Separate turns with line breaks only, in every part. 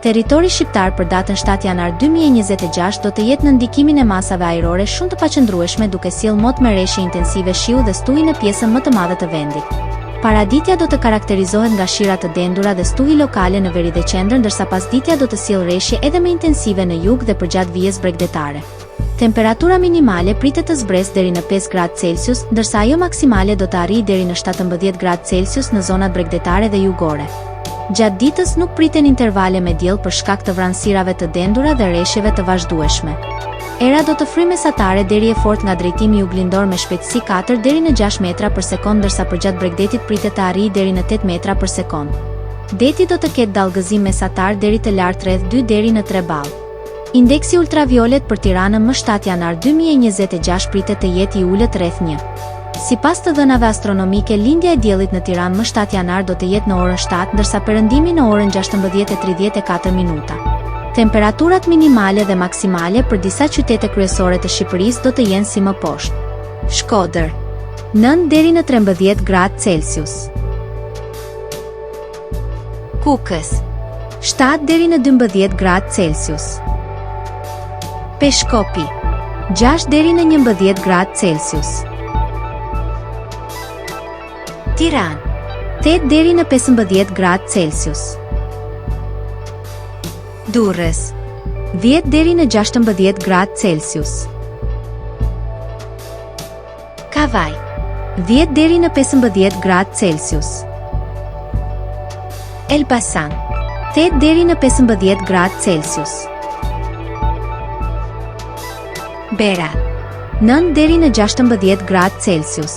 Territori shqiptar për datën 7 janar 2026 do të jetë në ndikimin e masave ajrore shumë të paqëndrueshme duke sjellë mot me reshje intensive shiu dhe stuhi në pjesën më të madhe të vendit. Paraditja do të karakterizohet nga shira të dendura dhe stuhi lokale në veri dhe qendër, ndërsa pasditja do të sjellë reshje edhe më intensive në jug dhe përgjatë vijës bregdetare. Temperatura minimale pritet të zbresë deri në 5 gradë Celsius, ndërsa ajo maksimale do të arrijë deri në 17 gradë Celsius në zonat bregdetare dhe jugore. Gjatë ditës nuk priten intervale me diell për shkak të vranësirave të dendura dhe reshjeve të vazhdueshme. Era do të fryjë mesatare deri e fortë nga drejtimi juglindor me shpejtësi 4 deri në 6 metra për sekond, ndërsa përgjatë bregdetit pritet të arrijë deri në 8 metra për sekond. Deti do të ketë dallgëzim mesatar deri të lartë rreth 2 deri në 3 ball. Indeksi ultraviolet për Tiranën më 7 janar 2026 pritet të jetë I ulët rreth 1. Sipas të dhënave astronomike, lindja e diellit në Tiranë më 7 janar do të jetë në orën 7, ndërsa perëndimi në orën 16:34. Temperaturat minimale dhe maksimale për disa qytete kryesore të Shqipërisë do të jenë si më poshtë. Shkodër 9 deri në 13 gradë Celsius. Kukës 7 deri në 12 gradë Celsius. Peshkopi 6 deri në 11 gradë Celsius. Tiranë 8 deri në 15 gradë Celsius. Durrës 10 deri në 16 gradë Celsius. Kavaj 10 deri në 15 gradë Celsius. Elbasan 8 deri në 15 gradë Celsius. Berat 9 deri në 16 gradë Celsius.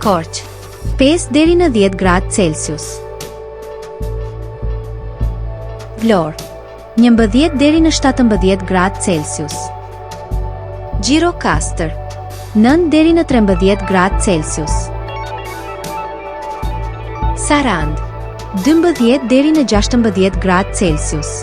Korç 5 deri në 10 gradë Celsius. Vlorë 11 deri në 17 gradë Celsius. Gjirokastër 9 deri në 13 gradë Celsius. Sarandë 12 deri në 16 gradë Celsius.